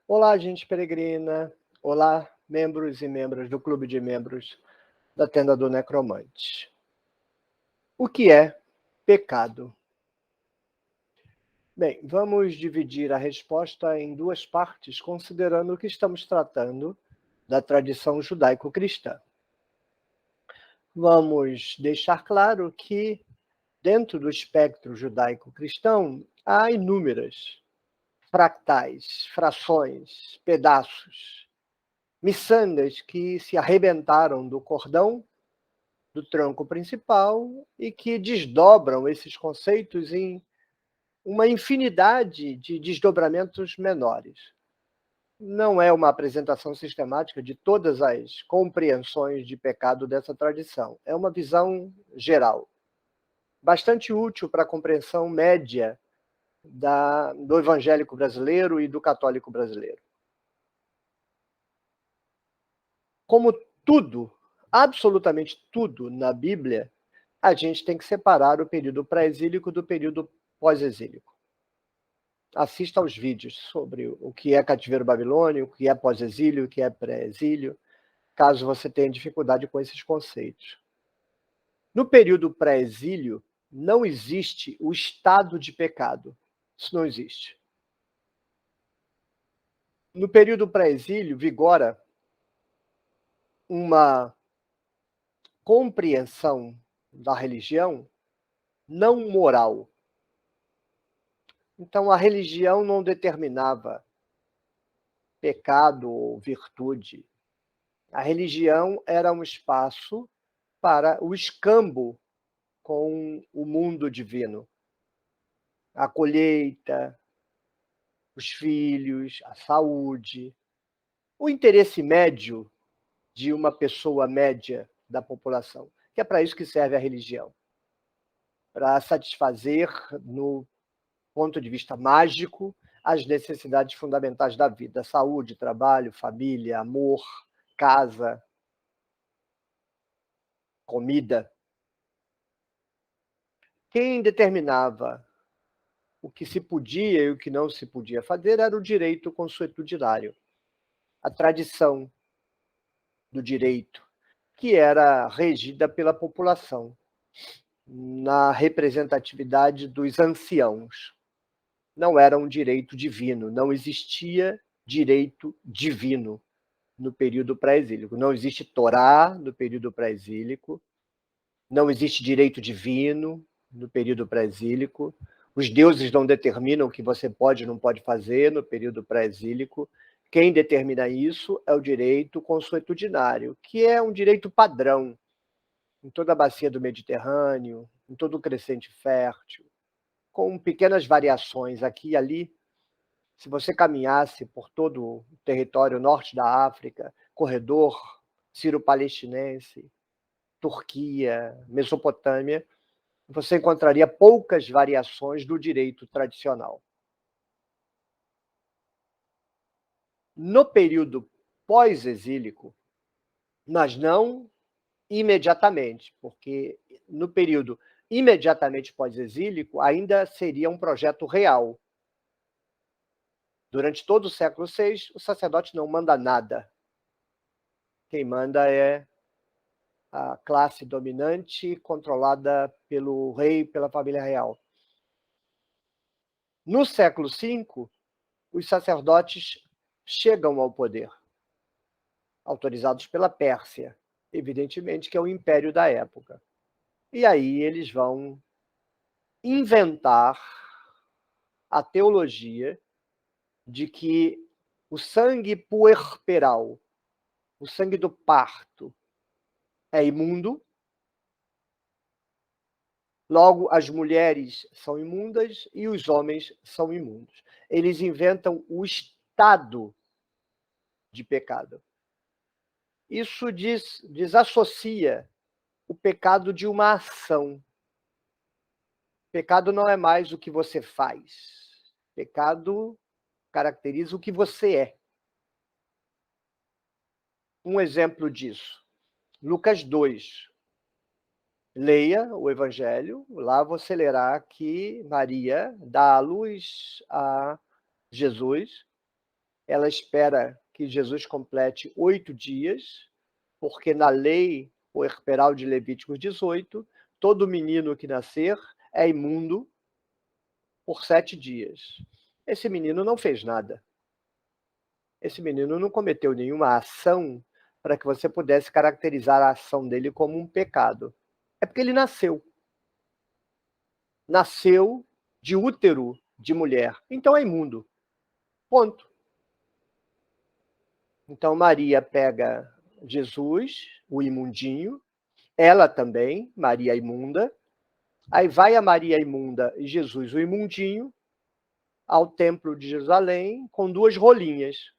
Olá, gente peregrina. Olá, membros e membras do Clube de Membros da Tenda do Necromante. O que é pecado? Bem, vamos dividir a resposta em duas partes, considerando que estamos tratando da tradição judaico-cristã. Vamos deixar claro que, dentro do espectro judaico-cristão, há inúmeras fractais, frações, pedaços, miçangas que se arrebentaram do cordão do tronco principal e que desdobram esses conceitos em uma infinidade de desdobramentos menores. Não é uma apresentação sistemática de todas as compreensões de pecado dessa tradição. É uma visão geral, bastante útil para a compreensão média do evangélico brasileiro e do católico brasileiro. Como tudo, absolutamente tudo na Bíblia, a gente tem que separar o período pré-exílico do período pós-exílico. Assista aos vídeos sobre o que é cativeiro babilônico, o que é pós-exílio, o que é pré-exílio, caso você tenha dificuldade com esses conceitos. No período pré-exílio, não existe o estado de pecado. Isso não existe. No período pré-exílio, vigora uma compreensão da religião não moral. Então, a religião não determinava pecado ou virtude. A religião era um espaço para o escambo com o mundo divino. A colheita, os filhos, a saúde, o interesse médio de uma pessoa média da população, que é para isso que serve a religião, para satisfazer, no ponto de vista mágico, as necessidades fundamentais da vida: saúde, trabalho, família, amor, casa, comida. Quem determinava o que se podia e o que não se podia fazer era o direito consuetudinário, a tradição do direito, que era regida pela população, na representatividade dos anciãos. Não era um direito divino, não existia direito divino no período pré-exílico. Não existe Torá no período pré-exílico, não existe direito divino no período pré-exílico. Os deuses não determinam o que você pode e não pode fazer no período pré-exílico. Quem determina isso é o direito consuetudinário, que é um direito padrão em toda a bacia do Mediterrâneo, em todo o crescente fértil, com pequenas variações aqui e ali. Se você caminhasse por todo o território norte da África, corredor sírio-palestinense, Turquia, Mesopotâmia, você encontraria poucas variações do direito tradicional. No período pós-exílico, mas não imediatamente, porque no período imediatamente pós-exílico ainda seria um projeto real. Durante todo o século VI, o sacerdote não manda nada. Quem manda é a classe dominante, controlada pelo rei, pela família real. No século V, os sacerdotes chegam ao poder, autorizados pela Pérsia, evidentemente, que é o império da época. E aí eles vão inventar a teologia de que o sangue puerperal, o sangue do parto, é imundo, logo as mulheres são imundas e os homens são imundos. Eles inventam o estado de pecado. Isso desassocia o pecado de uma ação. Pecado não é mais o que você faz. Pecado caracteriza o que você é. Um exemplo disso, Lucas 2. Leia o Evangelho, lá você lerá que Maria dá à luz a Jesus ela espera que Jesus complete 8 dias, porque na lei puerperal de Levíticos 18, todo menino que nascer é imundo por 7 dias. Esse menino não fez nada. Esse menino não cometeu nenhuma ação para que você pudesse caracterizar a ação dele como um pecado. É porque ele nasceu. Nasceu de útero de mulher. Então é imundo. Ponto. Então Maria pega Jesus, o imundinho, ela também, Maria imunda. Aí vai a Maria imunda e Jesus, o imundinho, ao templo de Jerusalém com 2 rolinhas.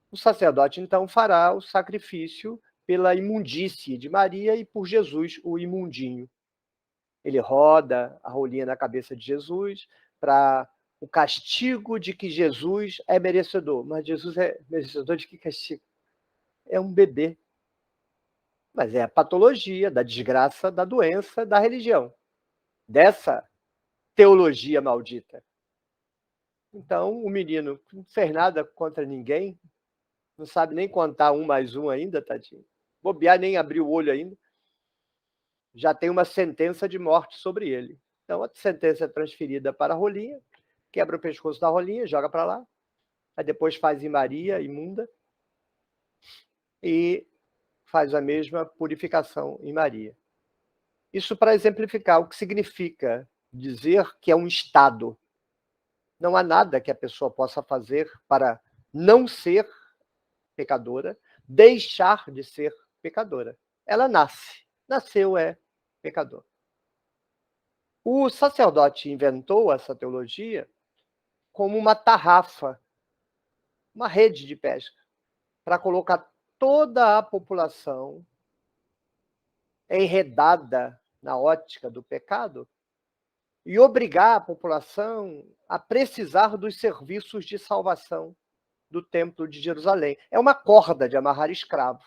O sacerdote, então, fará o sacrifício pela imundície de Maria e por Jesus, o imundinho. Ele roda a rolinha na cabeça de Jesus para o castigo de que Jesus é merecedor. Mas Jesus é merecedor de que castigo? É um bebê. Mas é a patologia da desgraça, da doença, da religião. Dessa teologia maldita. Então, o menino não fez nada contra ninguém, não sabe nem contar 1 mais 1 ainda, tadinho. Bobear, nem abriu o olho ainda. Já tem uma sentença de morte sobre ele. Então, a sentença é transferida para a rolinha, quebra o pescoço da rolinha, joga para lá, aí depois faz em Maria, imunda, e faz a mesma purificação em Maria. Isso para exemplificar o que significa dizer que é um estado. Não há nada que a pessoa possa fazer para não ser pecadora, deixar de ser pecadora. Ela nasce. Nasceu é pecador. O sacerdote inventou essa teologia como uma tarrafa, uma rede de pesca, para colocar toda a população enredada na ótica do pecado e obrigar a população a precisar dos serviços de salvação do Templo de Jerusalém. É uma corda de amarrar escravo.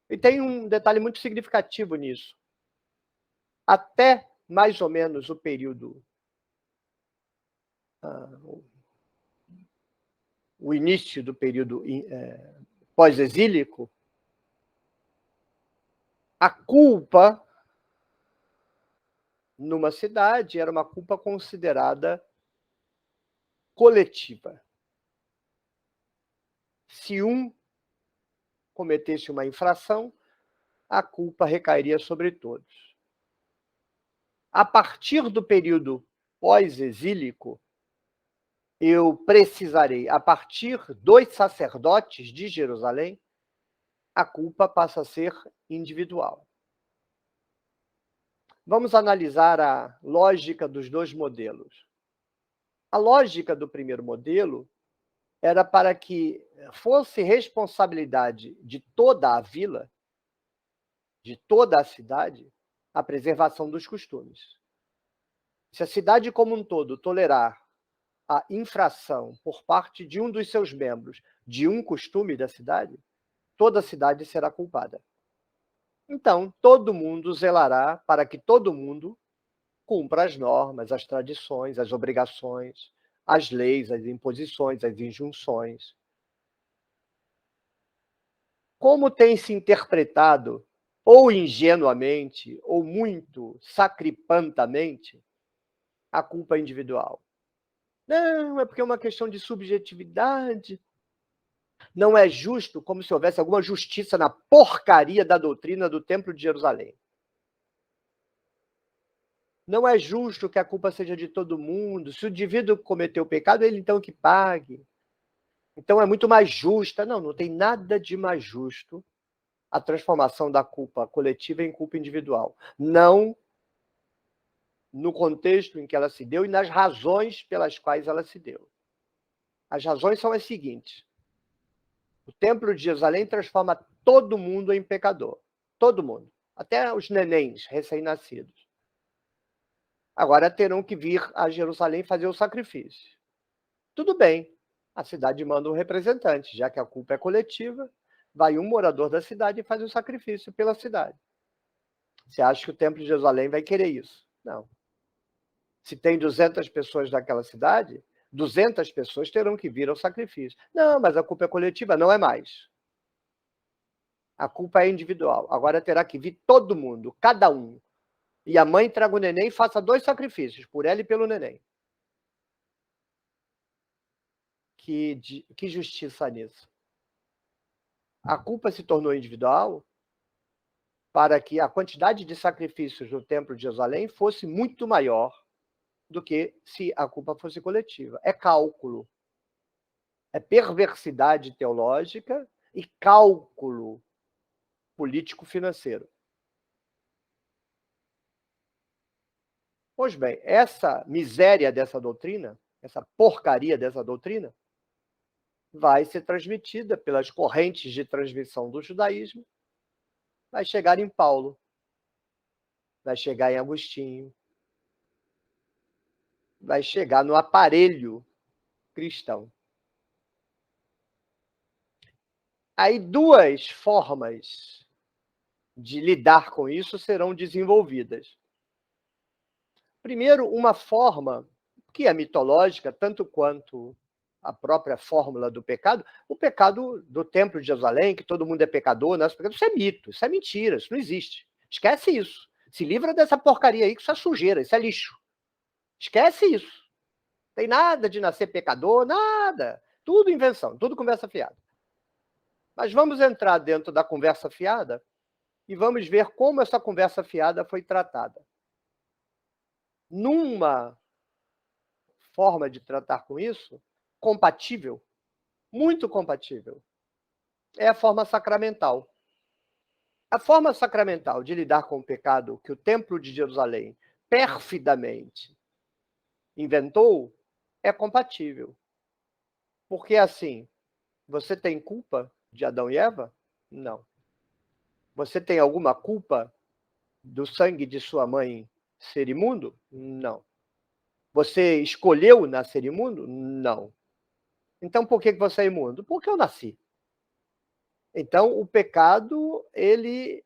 E tem um detalhe muito significativo nisso. Até mais ou menos o período, o início do período pós-exílico, a culpa numa cidade era uma culpa considerada coletiva. Se um cometesse uma infração, a culpa recairia sobre todos. A partir do período pós-exílico, eu precisarei, a partir dos sacerdotes de Jerusalém, a culpa passa a ser individual. Vamos analisar a lógica dos 2 modelos. A lógica do primeiro modelo era para que fosse responsabilidade de toda a vila, de toda a cidade, a preservação dos costumes. Se a cidade como um todo tolerar a infração por parte de um dos seus membros de um costume da cidade, toda a cidade será culpada. Então, todo mundo zelará para que todo mundo cumpra as normas, as tradições, as obrigações, as leis, as imposições, as injunções. Como tem se interpretado, ou ingenuamente, ou muito sacripantamente, a culpa individual? Não, é porque é uma questão de subjetividade. Não é justo, como se houvesse alguma justiça na porcaria da doutrina do Templo de Jerusalém. Não é justo que a culpa seja de todo mundo. Se o indivíduo cometeu pecado, ele então que pague. Então é muito mais justa. Não, não tem nada de mais justo a transformação da culpa coletiva em culpa individual. Não no contexto em que ela se deu e nas razões pelas quais ela se deu. As razões são as seguintes. O Templo de Jerusalém transforma todo mundo em pecador. Todo mundo. Até os nenéns recém-nascidos. Agora terão que vir a Jerusalém fazer o sacrifício. Tudo bem, a cidade manda um representante, já que a culpa é coletiva, vai um morador da cidade e faz o sacrifício pela cidade. Você acha que o Templo de Jerusalém vai querer isso? Não. Se tem 200 pessoas naquela cidade, 200 pessoas terão que vir ao sacrifício. Não, mas a culpa é coletiva. Não é mais. A culpa é individual. Agora terá que vir todo mundo, cada um. E a mãe traga o neném e faça 2 sacrifícios, por ela e pelo neném. Que justiça nisso? A culpa se tornou individual para que a quantidade de sacrifícios no Templo de Jerusalém fosse muito maior do que se a culpa fosse coletiva. É cálculo. É perversidade teológica e cálculo político-financeiro. Pois bem, essa miséria dessa doutrina, essa porcaria dessa doutrina, vai ser transmitida pelas correntes de transmissão do judaísmo, vai chegar em Paulo, vai chegar em Agostinho, vai chegar no aparelho cristão. Aí 2 formas de lidar com isso serão desenvolvidas. Primeiro, uma forma que é mitológica, tanto quanto a própria fórmula do pecado. O pecado do Templo de Jerusalém, que todo mundo é pecador, isso é mito, isso é mentira, isso não existe. Esquece isso. Se livra dessa porcaria aí, que isso é sujeira, isso é lixo. Esquece isso. Não tem nada de nascer pecador, nada. Tudo invenção, tudo conversa fiada. Mas vamos entrar dentro da conversa fiada e vamos ver como essa conversa fiada foi tratada. Numa forma de tratar com isso, compatível, muito compatível, é a forma sacramental. A forma sacramental de lidar com o pecado que o Templo de Jerusalém perfidamente inventou é compatível. Porque assim, você tem culpa de Adão e Eva? Não. Você tem alguma culpa do sangue de sua mãe ser imundo? Não. Você escolheu nascer imundo? Não. Então por que você é imundo? Porque eu nasci. Então o pecado, ele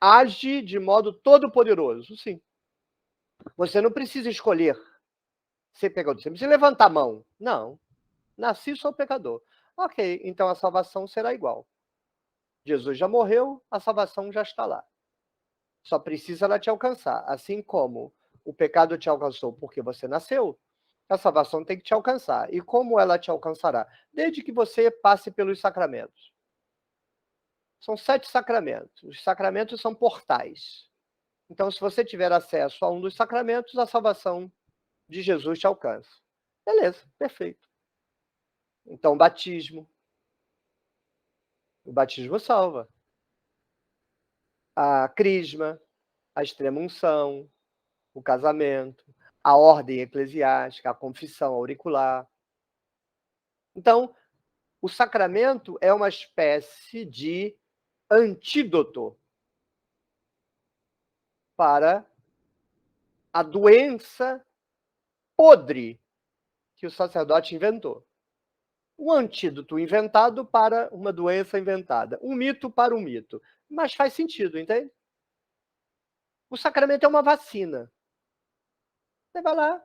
age de modo todo-poderoso, sim. Você não precisa escolher ser pecador, você não precisa levantar a mão. Não. Nasci, sou pecador. Ok, então a salvação será igual. Jesus já morreu, a salvação já está lá. Só precisa ela te alcançar. Assim como o pecado te alcançou porque você nasceu, a salvação tem que te alcançar. E como ela te alcançará? Desde que você passe pelos sacramentos. São 7 sacramentos. Os sacramentos são portais. Então, se você tiver acesso a um dos sacramentos, a salvação de Jesus te alcança. Beleza, perfeito. Então, batismo. O batismo salva. A crisma, a extrema-unção, o casamento, a ordem eclesiástica, a confissão auricular. Então, o sacramento é uma espécie de antídoto para a doença podre que o sacerdote inventou. Um antídoto inventado para uma doença inventada. Um mito para um mito. Mas faz sentido, entende? O sacramento é uma vacina. Você vai lá,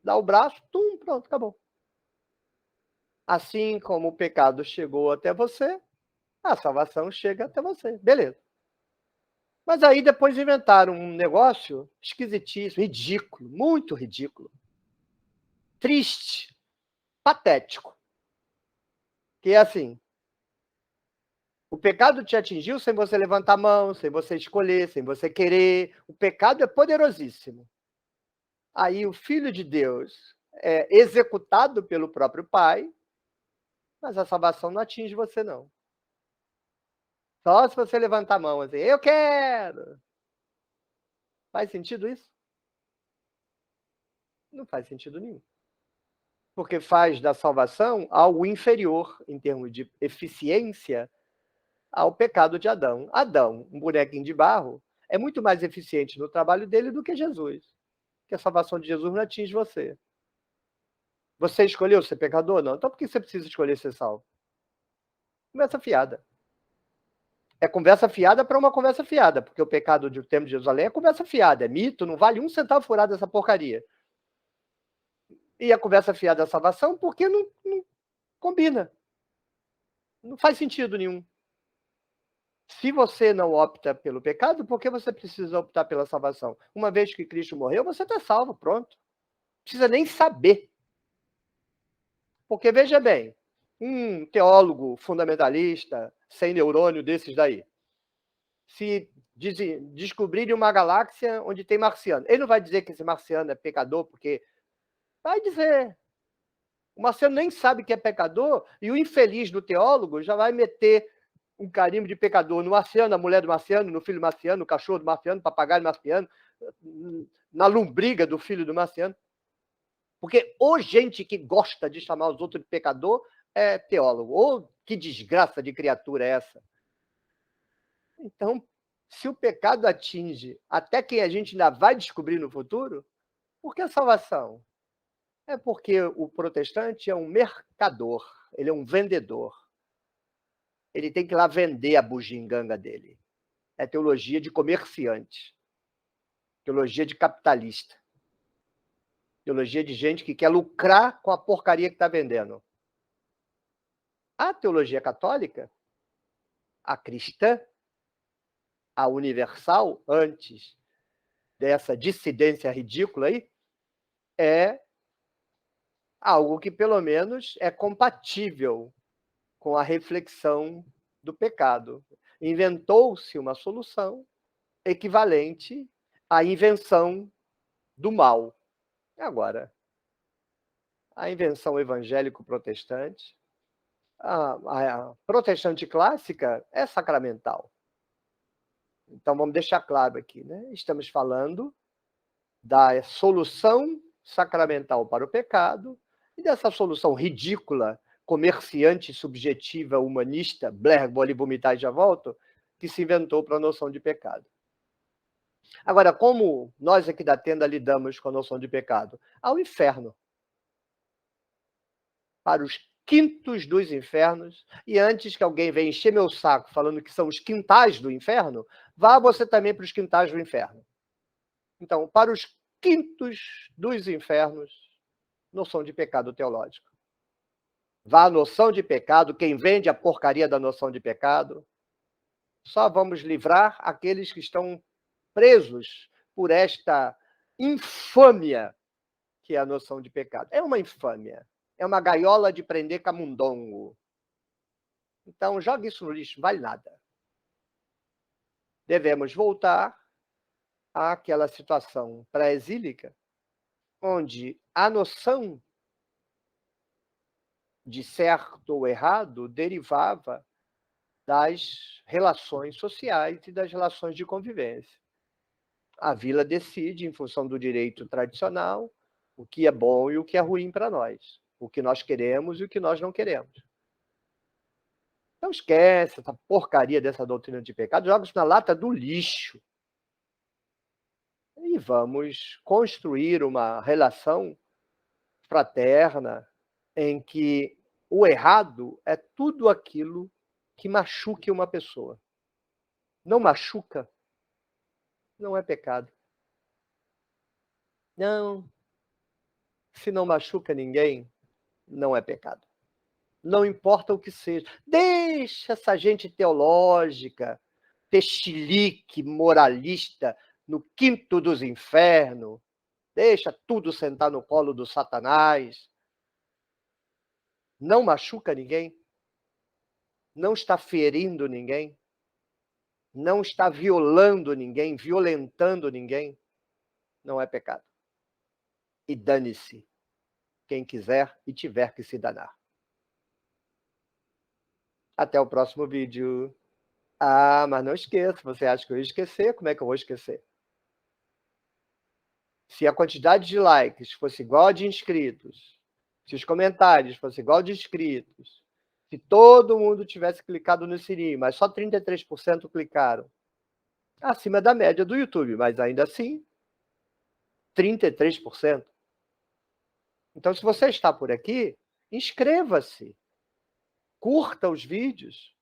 dá o braço, tum, pronto, acabou. Assim como o pecado chegou até você, a salvação chega até você. Beleza. Mas aí depois inventaram um negócio esquisitíssimo, ridículo, muito ridículo. Triste, patético. Que é assim, o pecado te atingiu sem você levantar a mão, sem você escolher, sem você querer. O pecado é poderosíssimo. Aí o Filho de Deus é executado pelo próprio Pai, mas a salvação não atinge você, não. Só se você levantar a mão assim, eu quero. Faz sentido isso? Não faz sentido nenhum. Porque faz da salvação algo inferior, em termos de eficiência, ao pecado de Adão. Adão, um bonequinho de barro, é muito mais eficiente no trabalho dele do que Jesus. Porque a salvação de Jesus não atinge você. Você escolheu ser pecador? Não. Então por que você precisa escolher ser salvo? Conversa fiada. É conversa fiada para uma conversa fiada, porque o pecado do Templo de Jerusalém é conversa fiada, é mito, não vale um centavo furado essa porcaria. E a conversa fiada da salvação, porque não combina. Não faz sentido nenhum. Se você não opta pelo pecado, por que você precisa optar pela salvação? Uma vez que Cristo morreu, você está salvo, pronto. Não precisa nem saber. Porque, veja bem, um teólogo fundamentalista, sem neurônio desses daí, se descobrirem uma galáxia onde tem marciano, ele não vai dizer que esse marciano é pecador, porque vai dizer. O marciano nem sabe que é pecador, e o infeliz do teólogo já vai meter um carimbo de pecador no marciano, na mulher do marciano, no filho do marciano, no cachorro do marciano, no papagaio do marciano, na lombriga do filho do marciano. Porque ou gente que gosta de chamar os outros de pecador é teólogo. Ou que desgraça de criatura é essa? Então, se o pecado atinge até quem a gente ainda vai descobrir no futuro, por que a salvação? É porque o protestante é um mercador, ele é um vendedor. Ele tem que ir lá vender a bugiganga dele. É teologia de comerciante, teologia de capitalista, teologia de gente que quer lucrar com a porcaria que está vendendo. A teologia católica, a cristã, a universal, antes dessa dissidência ridícula aí, é algo que, pelo menos, é compatível com a reflexão do pecado. Inventou-se uma solução equivalente à invenção do mal. Agora, a invenção evangélico-protestante, a protestante clássica é sacramental. Então, vamos deixar claro aqui, né? Estamos falando da solução sacramental para o pecado e dessa solução ridícula, comerciante, subjetiva, humanista, Blair, vou ali vomitar e já volto, que se inventou para a noção de pecado. Agora, como nós aqui da tenda lidamos com a noção de pecado? Ao inferno. Para os quintos dos infernos, e antes que alguém venha encher meu saco falando que são os quintais do inferno, vá você também para os quintais do inferno. Então, para os quintos dos infernos, noção de pecado teológico. Vá a noção de pecado, quem vende a porcaria da noção de pecado, só vamos livrar aqueles que estão presos por esta infâmia que é a noção de pecado. É uma infâmia. É uma gaiola de prender camundongo. Então, jogue isso no lixo, não vale nada. Devemos voltar àquela situação pré-exílica, onde a noção de certo ou errado derivava das relações sociais e das relações de convivência. A vila decide, em função do direito tradicional, o que é bom e o que é ruim para nós, o que nós queremos e o que nós não queremos. Então esquece essa porcaria dessa doutrina de pecado, joga isso na lata do lixo. E vamos construir uma relação fraterna em que o errado é tudo aquilo que machuque uma pessoa. Não machuca, não é pecado. Não, se não machuca ninguém, não é pecado. Não importa o que seja. Deixa essa gente teológica, textilique, moralista, no quinto dos infernos. Deixa tudo sentar no colo do Satanás. Não machuca ninguém. Não está ferindo ninguém. Não está violando ninguém, violentando ninguém. Não é pecado. E dane-se quem quiser e tiver que se danar. Até o próximo vídeo. Ah, mas não esqueça, você acha que eu ia esquecer? Como é que eu vou esquecer? Se a quantidade de likes fosse igual a de inscritos, se os comentários fossem igual a de inscritos, se todo mundo tivesse clicado no sininho, mas só 33% clicaram, acima da média do YouTube, mas ainda assim, 33%. Então, se você está por aqui, inscreva-se, curta os vídeos,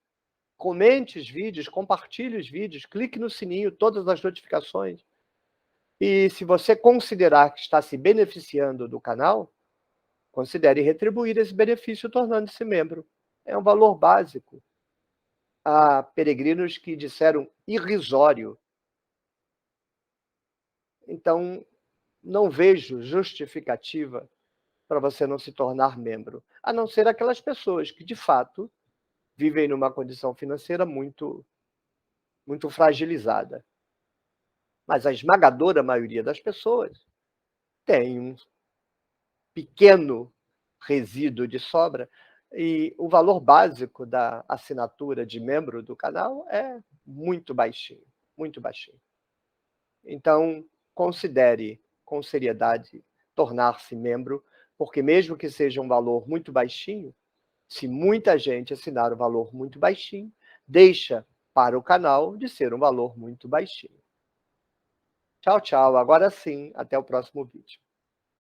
comente os vídeos, compartilhe os vídeos, clique no sininho, todas as notificações. E se você considerar que está se beneficiando do canal, considere retribuir esse benefício tornando-se membro. É um valor básico. Há peregrinos que disseram irrisório. Então, não vejo justificativa para você não se tornar membro, a não ser aquelas pessoas que, de fato, vivem numa condição financeira muito fragilizada. Mas a esmagadora maioria das pessoas tem um pequeno resíduo de sobra, e o valor básico da assinatura de membro do canal é muito baixinho, muito baixinho. Então, considere com seriedade tornar-se membro, porque mesmo que seja um valor muito baixinho, se muita gente assinar o valor muito baixinho, deixa para o canal de ser um valor muito baixinho. Tchau, tchau. Agora sim, até o próximo vídeo.